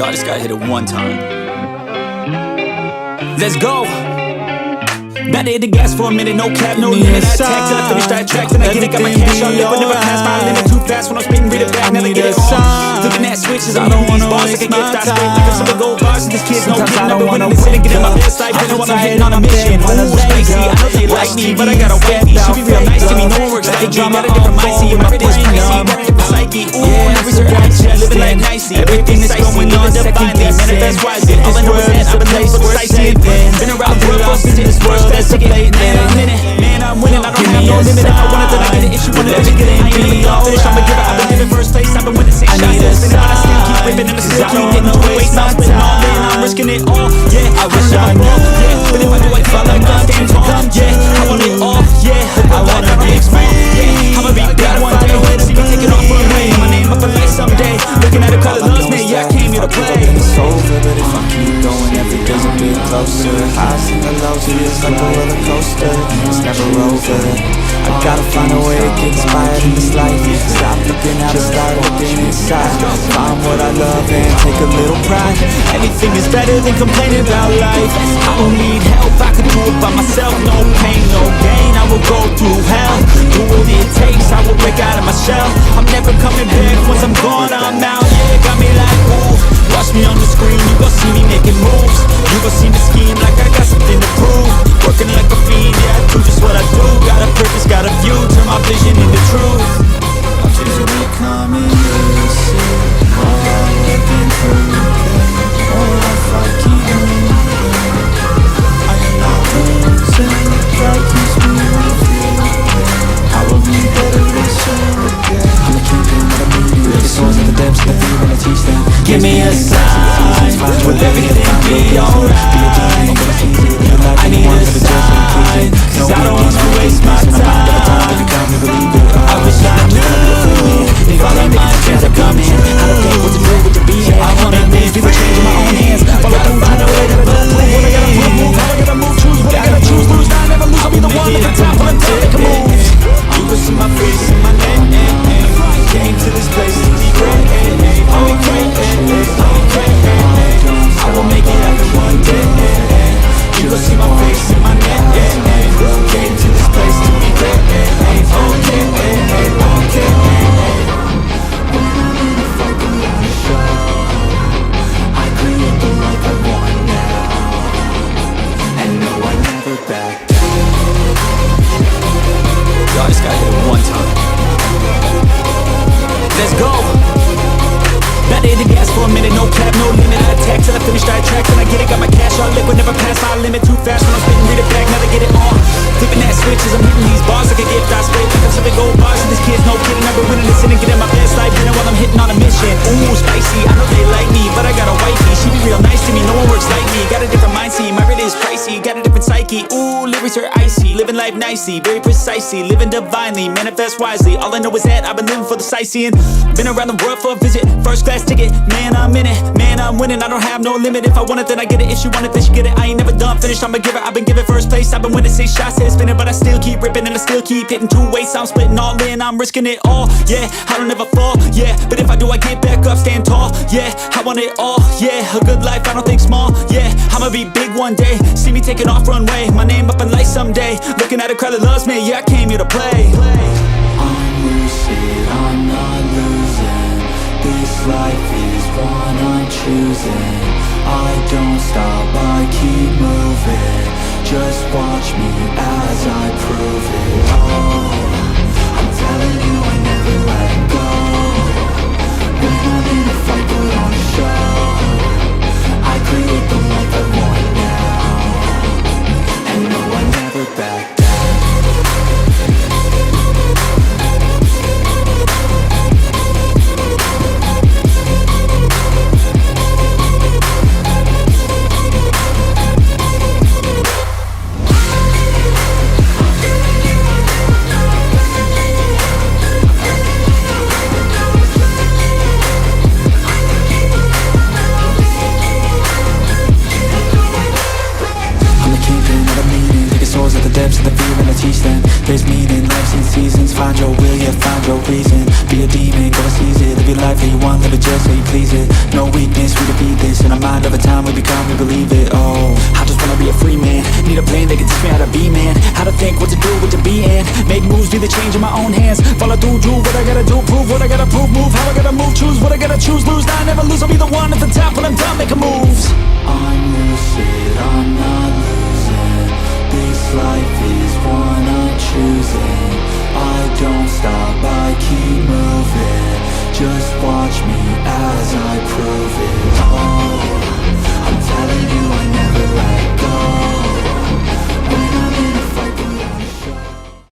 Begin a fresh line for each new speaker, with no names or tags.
Yo, I just gotta hit it one time. Let's go. About to hit the gas for a minute, no cap, no limit. I attack till I finish that track, then I get it, got my cash on lip, but never pass my limit. Too fast when I'm spitting, read it back, now they get it all. Flipping that switches, I don't wanna bars like a gift, I spit like some gold bars. And this kid's no kid, never winning this city, get in my best life, then I'm hitting on a mission. Ooh, spicy, I know they like me, but I got a wifey. She be real nice to me, no one works like me. Got a different mind, see, my brain is pricey, got a different psyche. Ooh, every certain icy, living like nicey. Everything that's going on divinely, manifest wisely. All I know is that I've been living for the sightseeing. Been around the world, for this world, that's a blatant. I'm in it, man, I'm winning. I don't have no limit. If I want it, then I get it. If you want it, then you get it. I ain't even thought finish. I'm a giver. I've been living first place. I've been winning six shots. Spinning, but I still keep ripping, and I still keep getting to waste. I'm spitting all in. I'm risking it all. Yeah, I wish I knew. Yeah, but if I do, I feel like I'm standing tall. Yeah, I want it all. Yeah, I want to be small. Yeah, I'ma be big one day. See me taking off one way. My name up a light someday. Looking at a crowd that loves me. Yeah, I came here to play.
It's over, but if I keep going, every day's a bit closer. Highs and the lows, feels like a roller coaster. It's never over. I gotta find a way to get inspired in this life. Stop looking out and start looking inside. Find what I love and take a little pride.
Anything is better than complaining about life. I don't need help, I can do it by myself. No pain, no gain, I will go through hell. Do what it takes, I will break out of my shell. I'm never coming back, once I'm gone, I'm out. Yeah, got me like, ooh. Watch me on the screen, you gon' see me making moves. You gon' see me scheme like I got something to prove. Working like a fiend, yeah, I do just what I do. Got a purpose, got a view, turn my vision into truth.
I'm just becoming lucid. All I'm looking through. All if I keep moving, I am not losing. That keeps me with you. I will be better soon. I'm the kingpin of the movie. The souls of the depths, the fear when I teach them.
Give me a sign, will everything be alright? I need a sign, cause I don't wanna waste my time. I wish I knew, if all of my dreams are coming, how to think, what to do, what to be. I wanna live, people changing my own hands. Follow through, find a way to move. What I gotta move, how I gotta move, choose what I gotta choose. Lose, now I never lose, I'll be the one at the top when I'm taking moves. You will see my face and my name. Came to this place to be great. I'll be great. I will make it happen one day. You will see my face and my name. Came to this place to be great. Okay.
When I'm in a fight, but on a show, I create the life I want now. And no, I never back down.
Yo, I just gotta hit it one time. Let's go. About to hit the gas for a minute, no cap, no limit. I attack till I finish that track, then I get it, got my cash on lip, but never pass my limit. Too fast when I'm spitting, read it back, now they get it all. Flipping that switches, I'm hitting these bars like a gift. I spit like I'm sipping gold bars, and this kid's no kidding. Never winning this and getting my best life, winning while I'm hitting on a mission. Ooh, spicy, I know they like me, but I got a wifey. She be real nice to me, no one works like me. Got a different mind, see, my rate is pricey. Got a different psyche, ooh, lyrics are icy. Living life nicely, very precisely. Living divinely, manifest wisely. All I know is that I've been living for the sightseeing. Been around the world for a visit, first class ticket. Man, I'm in it, man, I'm winning. I don't have no limit. If I want it, then I get it. If she want it, then she get it. I ain't never done finished, I'm a giver. I've been giving first place. I've been winning 6 shots, head spinning, but I still keep ripping and I still keep hitting 2 ways. I'm splitting all in, I'm risking it all. Yeah, I don't ever fall. Yeah, but if I do, I get back up, stand tall. Yeah, I want it all. Yeah, a good life, I don't think small. Yeah, I'ma be big one day. See me taking off runway. My name up in lights someday. Looking at a crowd that loves me. Yeah, I came here to play.
I'm lucid, I'm not losing. This life is one I'm choosing. I don't stop, I keep moving. Just watch me as I prove it. Oh, I'm telling you I never let go. When I'm in a fight, put on a show. I create the life I want now. And no, I never back down. life that you want, live it just so you please it. No weakness, we defeat this. In a mind of a time we become, we believe it. Oh, I just wanna be a free man. Need a plan that can teach me how to be man. How to think, what to do, what to be in. Make moves, be the change in my own hands. Follow through, do what I gotta do, prove what I gotta prove. Move how I gotta move, choose what I gotta choose. Lose, I never lose, I'll be the one at the top. When I'm done making moves, I'm lucid, I'm not losing. This life is one I'm choosing. I don't stop, I keep moving. Just watch me as I prove it. Oh, I'm telling you I never let go.